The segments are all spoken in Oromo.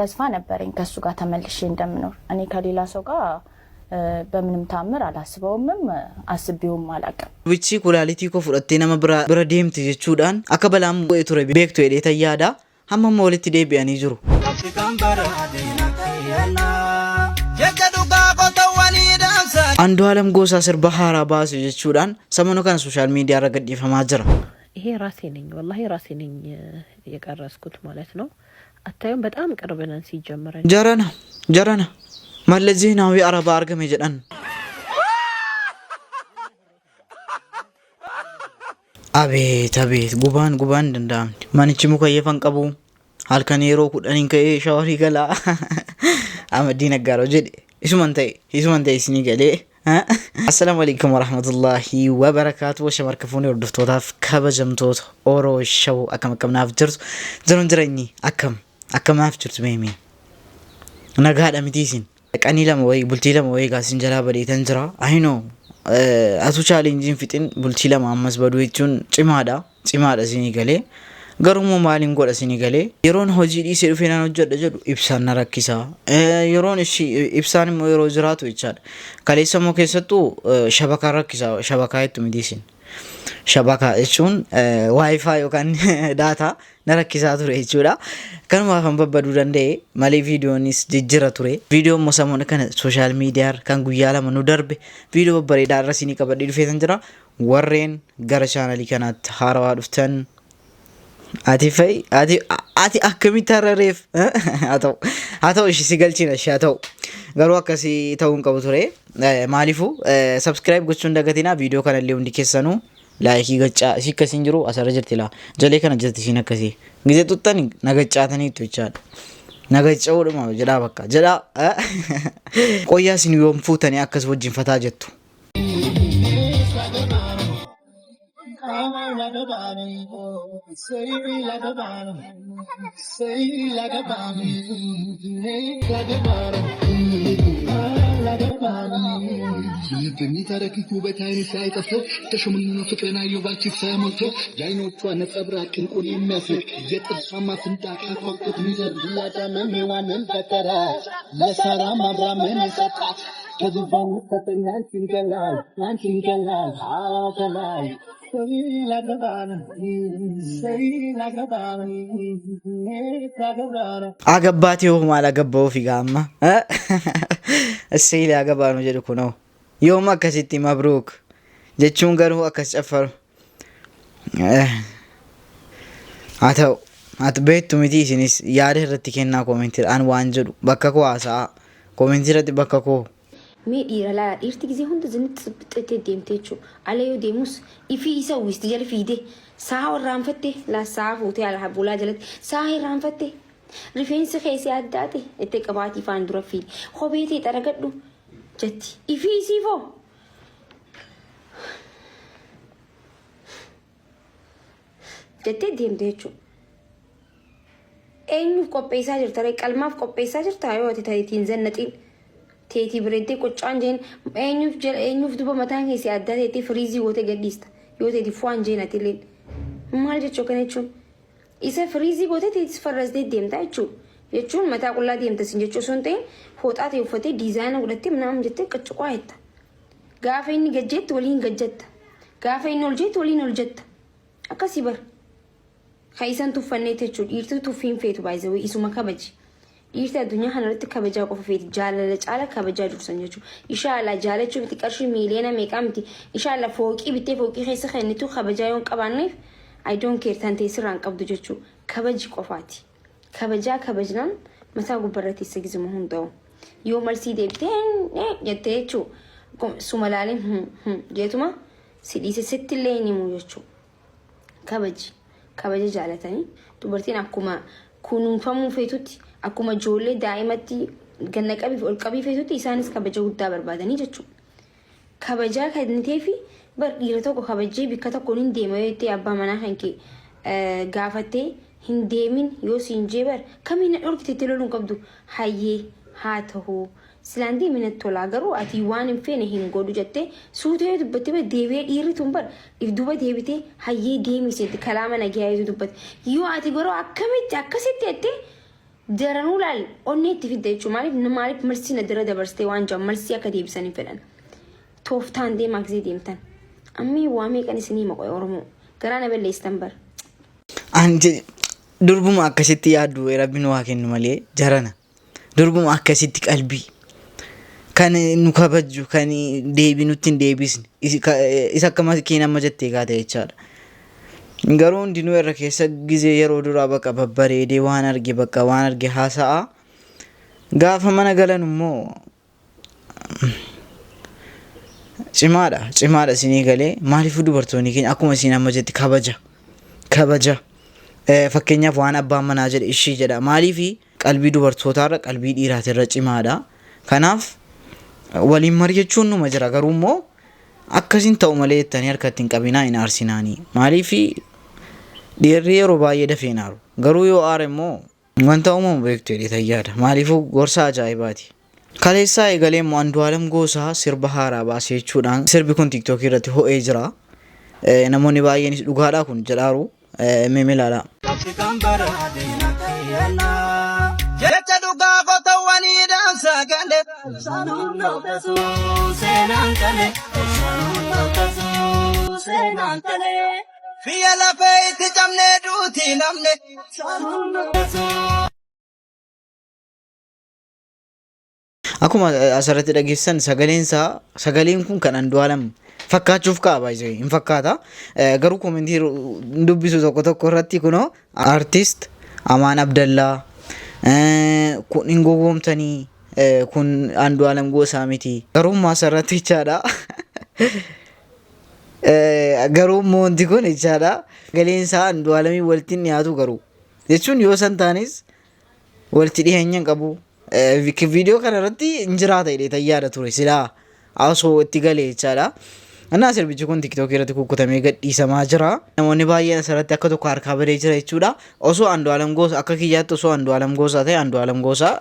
ተስፋ ነበረኝ ከሱ ጋር ተመልሼ እንደምኖር እኔ ከሌላ ሰው ጋር በምንም ታምር አላስበውምም አስቤውም አላቀም ብቻ ኩላሊቲ ኮ ፍረቴ ነማ ብራ ዴምት ጀቹዳን አከበላም ወይቱረ ቤክቶ የዴታ ያዳ ሀማማ ወለቲ ዴቢያኒ ጅሩ አንዱ ዓለም ጎሳ ስር በሐራ ባስ ጀቹዳን ሰሞኑ ካን ሶሻል ሚዲያ ረገዲፈማ ጅራ ይሄ ራሴ ነኝ والله ራሴ ነኝ የቀረስኩት ማለት ነው አታዩም በጣም ቅርብ ነን ሲጀመረን ጀራና ማለዚህናዊ አረባ አርገም ይጀዳን አቤት ጉባን እንደም ማንቺ ሙከ የፈንቀቡ አልከኔሮ ኩዳኒን ከ ሻወሪ ገላ አመዲ ነጋሮ ጀዲ ይስመንታይ ሲኒገሌ السلام عليكم ورحمة الله وبركاته وشمر كفوني وردفتوتاف كبجمتوت أورو الشو أكم نافجرت زرون جريني أكم نافجرت ميمي نقاد أمتيسين أني لما وي بلتي لما وي قاسين جلابة دي تنجرا أهينو أتو چالنجين فتن بلتي لما أمس بدوي چون چمادا سيني قلي garumo malin goda sinigale yeron hoji di seru fenano jodda jodu ibsan narakisa yeron ishi ibsan mo yero zratu ichad kale samo kesetu shabaka rakisa shabaka etu midisin shabaka echun wifi yokan data narakisa ture ichuda kanuma kan babadu dande mali video nis jijjira ture video mo samone kan social media kan guyala manu darbe video babbare darra sini kabadi du fetan jira warren gara channel kanat harawa duftan ati akkami tararef atau ishi sigalchina shatau garu akasi taun qabu ture malifu subscribe gochun dagatina video kana le undi kesanu like gacha sikasin jiru asara jirtila jale kana jirti sina kasi gize tuttani nagachatani tuchad nagachaw dum jada bakka jada qoya sin yom futani akas wajin fata jettu يبني تركي كوبتين سايتفو تشمن فكرنا يوباكي فاملتو جاينوتو نصبراك نقول يمسك يترسما فنتاكا فقط ميزر بلادا ممي وانن فترا لسارا مبرا من سطا كذبان فتنان تنكلال حاكلاي አገባቴ ወማ አላገባው ፊጋማ እሰይ ላገባ ነው ጀልኩ ነው የውማ ከሲቲ መብሩክ ጀቹን ገሩ አከጨፈሩ አትቤቱ ሚቲ ሲኒስ ያደ ረቲከና ኮሜንት አን ዋንጀዱ በከኮ አሳ ኮሜንት ረቲ በከኮ مي إيرلا إرتكزي هند زنت تديم تيجو عليه ديموس إفي إسا ويستجل في ده ساعة ورام فتة لا ساعة فوتي على حبولا جلت ساعة رام فتة رفين سخيسي عداتي اتكباتي فاندورا فيل خوبيتي ترقدو جتي إفي إسي فو جتي ديم تيجو أينو كوبيسا جرتا ريك الماف كوبيسا جرتا يوتي تاريتين زنتين تيتي بريدي كوچان جين اينوف دوبا متان هي سيادا تيتي فريزي وته گديستا يوتي دي فوان جين اتلين مال جچو كنچو إذا فريزي وته تيتي فرز دي ديم تاچو يچون متا قلا ديم تسنجچو سنتين فوطات يوفته ديزاين ولتي منام جته قچقو ايتا غافين گجت ولين گجت غافين نولجت ولين نولجت اكسيبر خايسان تفنيتچو يرتو تفين فيتو بايزو يسو مكبج إيرتا الدنيا هنرت كبجا قفيت جالة على كبجا جرسنجو إن شاء الله جالة شو بتكرش ميلينا ميكامتي إن شاء الله فوقي بتي فوقي خيسة خنتو كبجا يوم كبانيف I don't care تانتي سران كبدو جتشو كبج قفاتي كبجنان مسا قبرتي سجزمهم دو يوم السيدة بتين جتشو سومالالين جيتوما سيدي ست الليني مو جتشو كبج جالة تاني تبرتين أكوما كونون فمو فيتوتي akkuma ijoollee daa'imatti ganna qabiif ol qabii feetutti isaanis kabaja guddaa barbaadanii jechuudha. Kabajaa kan ta'eefi bar dhiira tokko kabajee bikka tokko hin deema yoo ta'e abbaa manaa kan kee gaafattee hin deemin yoo siin jee bar kamiin dhorkite loluun qabdu hayyee haa ta'uu silaandii minat tolaa garuu ati waan hin feene hin godhu jettee suutee dubbattee deebi'ee dhiirri tun bar if duba deebitee hayyee deemisitti kalaama nagayaa dubbatte yoo ati garuu akkamitti akkasitti jettee Daranuu laal onnee itti fidda jechuun maaliif marsi na dira dabarsitee waan jaam marsi akka deebisanii fedhan. Tooftaan deemaa gisee deemtan. Ammii waamee kan isinii maqoe Oromoo garaa na balleessitan bara. Anje durbuma akkasitti yaaddu rabbiin waa kennu malee jarana. Durbuma akkasitti qalbii kan nu kabaju kan deebi nutti hin deebisne isa akkama keen amma jettee gaata jechaadha. Garuu hundinuu irra keessa gizee yeroo duraa bakka babbareedee waan arge haasa'a. Gaafa mana galan immoo cimaadha isinii galee maaliif dubartoonni keenya akkuma isin amma jetti kabaja. Fakkeenyaaf waan abbaan manaa jedhe ishii jedha. Maaliif qalbii dubartootaarra qalbii dhiiraatirra cimaadha. Kanaaf waliin mari'achuun numa jira garuu immoo akkasiin ta'u malee jettanii harkatti hin qabinaa hin aarsinaanii. Maaliif dhiirri yeroo baay'ee dafee naaru. Garuu yoo aare immoo wanta uumamu beektu jedhee tayyaadha. Maaliifuu gorsa ajaa'ibaati. Kaleessaa eegalee immoo Andu'aalam Goosaa sirba haaraa baasee jechuudhaan sirbi kun TikTok irratti ho'ee jira. Namoonni baay'eenis dhugaadhaa kun jedhaaru meemilaadha. Jecha dhugaa fotoowwanii dhaamsa galee saanuun dhoobesu seenaan galee seenaan galee biyya lafee itti cabnee duutii namne saanuun dhoobesu. Akkuma asirratti dhageessan sagaleen kun kan Andu'aalam fakkaachuuf kaa'aa jiru hin fakkaata. Garuu komentii dubbisu tokko irratti kunoo artist Amaan Abdallaa kun hin gowwoomtanii kun Andu'aalam Goosaa miti. Garuu asirratti jechaadha. Garuu wanti kun jechaadha. Galeensaa Andu'aalamiin walitti dhiyaatu garuu jechuun yoo san taanis walitti dhiyeenya hin qabu. Viidiyoo kanarratti hin jiraata jedhee tayyaada ture silaa asoo itti galee jechaadha. Annaa sirbichi kun TikTok irratti kukkutamee gadhiisamaa jira. Namoonni baay'een asirratti akka tokko harkaa badee jira jechuudha. Osoo Andu'aalam Goosaa akka kiyyaatti osoo Andu'aalam Goosaa ta'e Andu'aalam Goosaa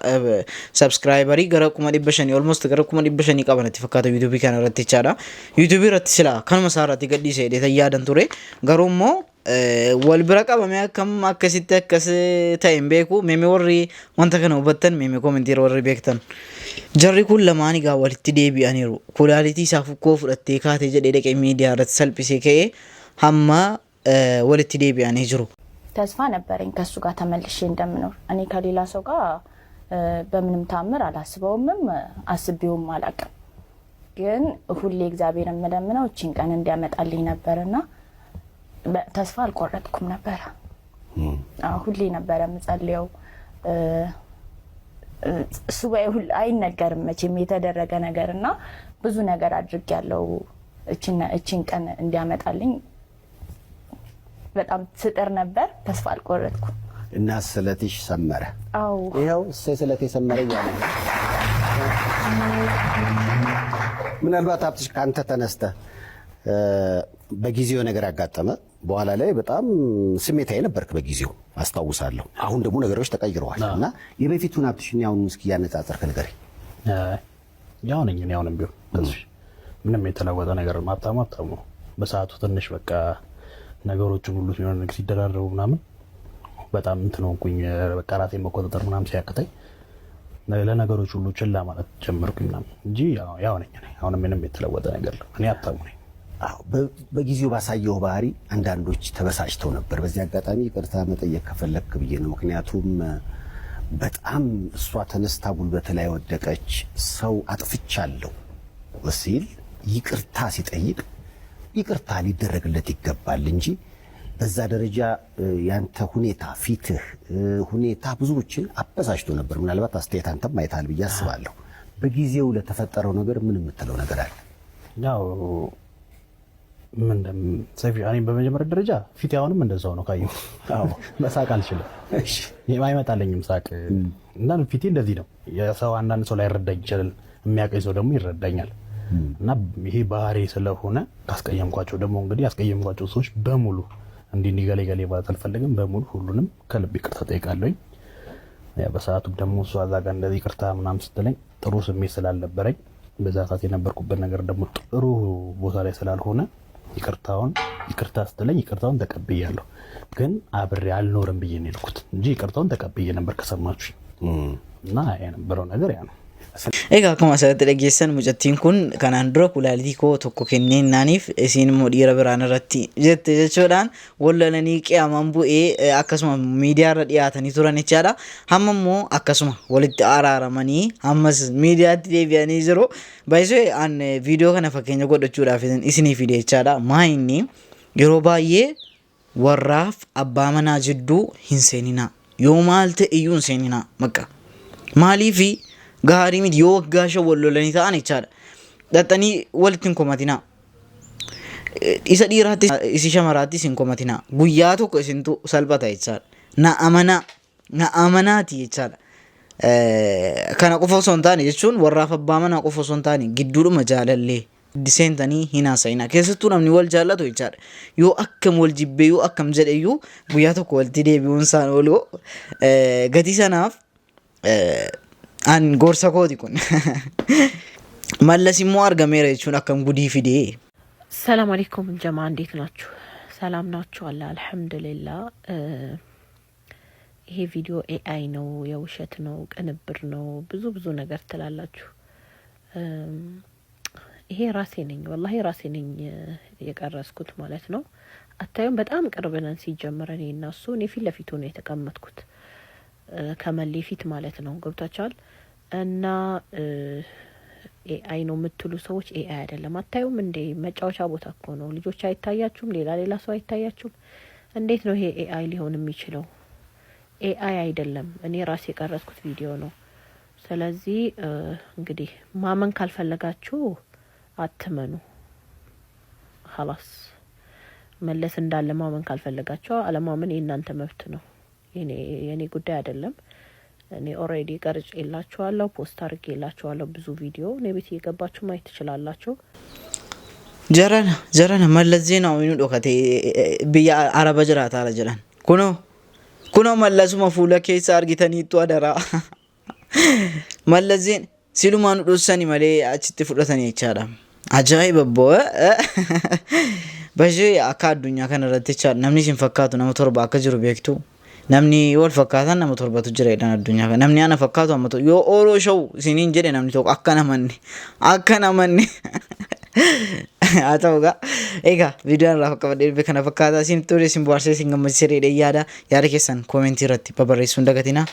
subscriberii gara 500 almost gara 500 qaban itti fakkaata YouTube kanarratti jechaadha. YouTube irratti silaa kanuma isaa irratti gadhiisee jedhee tayyaadan ture. Garuu immoo wal bira qabamee akkam akkasitti akkas ta'e hin beeku. Meemee warri wanta kana hubattan meemee komentii warri beektan. Jarri kun lamaan egaa walitti deebi'aniiru. Kulaalitii isaa fukkoo fudhattee kaatee jedhee dhaqee miidiyaa irratti salphisee ka'ee hamma walitti deebi'anii jiru. ተስፋ ነበረኝ ከሱ ጋር ተመልሼ እንደምኖር እኔ ከሌላ ሰው ጋር በምንም ታምር አላስበውምም አስቤውም አላውቅም። ግን ሁሌ እግዚአብሔርን የምለምነው እቺን ቀን እንዲያመጣልኝ ነበርና ተስፋ አልቆረጥኩም ነበር። ሁሌ ነበር የምጸልየው። ሱባኤ ሁሉ አይነገርም መቼም የተደረገ ነገርና ብዙ ነገር አድርጌያለሁ እቺን ቀን እንዲያመጣልኝ በጣም ስጥር ነበር። ተስፋ አልቆረጥኩም እና ስለትሽ ሰመረ። አዎ ይሄው ስለቴ ሰመረ ያለ ምናልባት አብትሽ ካንተ ተነስተ በጊዜው ነገር አጋጠመ በኋላ ላይ በጣም ስሜታዊ ነበርክ በጊዜው አስታውሳለሁ። አሁን ደግሞ ነገሮች ተቀይረዋል እና የበፊቱን አብትሽን ያውን እስኪ ያነጻጸርክ ንገረኝ። ያው ነኝ እኔ አሁንም ቢሆን ከዚህ ምንም የተለወጠ ነገር ማጣማጣሙ በሰዓቱ ትንሽ በቃ ነገሮችን ሁሉ ሲሆን ሲደራረቡ ምናምን በጣም እንትን ሆንኩኝ። በቃ ራሴን መቆጣጠር ምናምን ሲያቅተኝ ለነገሮች ሁሉ ችላ ማለት ጀመርኩኝ ምናምን እንጂ ያው ነኝ እኔ አሁንም ምንም የተለወጠ ነገር እኔ አጣሙ ነኝ። በጊዜው ባሳየው ባህሪ አንዳንዶች ተበሳጭተው ነበር። በዚህ አጋጣሚ ይቅርታ መጠየቅ ከፈለክ ብዬ ነው። ምክንያቱም በጣም እሷ ተነስታ ጉልበት ላይ ወደቀች። ሰው አጥፍቻለሁ ወሲል ይቅርታ ሲጠይቅ ይቅርታ ሊደረግለት ይገባል እንጂ በዛ ደረጃ ያንተ ሁኔታ ፊትህ ሁኔታ ብዙዎችን አበሳጭቶ ነበር። ምናልባት አስተያየት አንተም አይታል ብዬ አስባለሁ። በጊዜው ለተፈጠረው ነገር ምን የምትለው ነገር አለ? ያው ምንድን ሰፊ እኔ በመጀመሪያ ደረጃ ፊት ያውንም እንደዛው ነው ካየው። አዎ መሳቅ አልችልም። እሺ የማይመጣልኝም ሳቅ እና ፊቴ እንደዚህ ነው። የሰው አንዳንድ ሰው ላይ ይረዳኝ ይችላል፣ የሚያቀኝ ሰው ደግሞ ይረዳኛል። እና ይሄ ባህሪ ስለሆነ ካስቀየምኳቸው ደግሞ እንግዲህ ያስቀየምኳቸው ሰዎች በሙሉ እንዲህ ገሌ ገሌ ማለት አልፈልግም። በሙሉ ሁሉንም ከልብ ይቅርታ ጠይቃለሁ። ያ በሰዓቱ ደግሞ እሷ እዛ ጋር እንደዚህ ይቅርታ ምናምን ስትለኝ ጥሩ ስሜት ስላልነበረኝ በዛ ሰዓት የነበርኩበት ነገር ደግሞ ጥሩ ቦታ ላይ ስላልሆነ ይቅርታ ስትለኝ ይቅርታውን ተቀብያለሁ፣ ግን አብሬ አልኖርም ብዬ ነው የሄድኩት እንጂ ይቅርታውን ተቀብዬ ነበር ከሰማችሁ። እና የነበረው ነገር ያ ነው። Egaa akkuma asirratti dhageessan mucattiin kun kanaan dura kulaalitii koo tokko kennenaaniif isiin immoo dhiira biraan irratti jette jechuudhaan wallalanii qiyaaman bu'ee akkasuma miidiyaa irra dhiyaatanii turan jechaadha. Hamma immoo akkasuma walitti araaramanii ammas miidiyaatti deebi'anii jiru. Baay'isee an viidiyoo kana fakkeenya godhachuudhaaf isinii fide jechaadha. Maa inni yeroo baay'ee warraaf abbaa manaa jidduu hin seeninaa. Yoo maal ta'e iyyuu hin seeninaa makka. Maaliifi gaarii miti yoo waggaa shan wal lolanii ta'an jechaadha. Dhaxxanii walitti hin komatinaa. Isa dhiiraattis isi shamaraattis hin komatinaa. Guyyaa tokko isintu salphata jechaadha. Na amanaati jechaadha. Kana qofa osoo hin taane jechuun warraaf abbaa manaa qofa osoo hin taane gidduudhuma jaalallee seentanii hin haasa'inaa. Keessattuu namni wal jaallatu jechaadha. Yoo akkam wal jibbee yoo akkam jedheyyuu guyyaa tokko walitti deebi'uun isaan oolu gatii sanaaf an gorsa kooti kun mallas immoo argameera jechuun akkam gudii fidee ሰላም አለይኩም ጀማ እንዴት ናችሁ? ሰላም ናችሁ? አለ አልহামዱሊላህ። ይሄ ቪዲዮ ኤአይ ነው፣ የውሸት ነው፣ ቅንብር ነው፣ ብዙ ነገር ትላላችሁ። ይሄ ራሴ ነኝ ወላሂ ራሴ ነኝ የቀረስኩት ማለት ነው። አታዩም? በጣም ቅርብ ነን ሲጀመር እኔ እና እሱ። እኔ ፊት ለፊቱ ነው የተቀመጥኩት ከመሌ ፊት ማለት ነው። ገብታችኋል? እና ኤአይ ነው የምትሉ ሰዎች ኤአይ አይደለም። አታዩም እንዴ? መጫወቻ ቦታ እኮ ነው። ልጆች አይታያችሁም? ሌላ ሰው አይታያችሁም? እንዴት ነው ይሄ ኤአይ ሊሆን የሚችለው? ኤአይ አይደለም። እኔ ራሴ የቀረጽኩት ቪዲዮ ነው። ስለዚህ እንግዲህ ማመን ካልፈለጋችሁ አትመኑ። خلاص መለስ እንዳለ ማመን ካልፈለጋችሁ አለማመን የእናንተ መብት ነው። የኔ ጉዳይ አይደለም። እኔ ኦሬዲ ቀርጬላችኋለሁ፣ ፖስት አድርጌላችኋለሁ ብዙ ቪዲዮ። እኔ ቤት እየገባችሁ ማየት ትችላላችሁ። ጀረና መለስ ዜናው ይኑ ዶከቴ ብያ አረበ ጅራታ አለ ጀራን ኩኖ መለሱማ ፉለ ኬሳ አርጊተኒቱ አደራ መለስ ዜን ሲሉማኑ ዶሰኒ መሌ አችቲ ፉደተኒ ይቻላ አጃይ በቦ በጂ አካ አዱኛ ከነረተ ይቻላ namni sin fakkaatu nama torba akka jiru beektu. Namni wal fakkaatan nama torbatu jira jedhan addunyaa kana. Namni ana fakkaatu amma yoo ooloo sha'u isiniin jedhe namni tokko akka namanne haa ta'ugaa. Egaa viidiyoon irraa fakkafadhee kana fakkaataa isin ture isin bohaarsee isin gammachiiseedha. yaada keessan koomentii irratti barreessuu hin dagatinaa.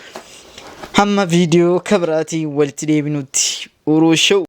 Hamma viidiyoo kabiraatii walitti deebinutti ooloo sha'u.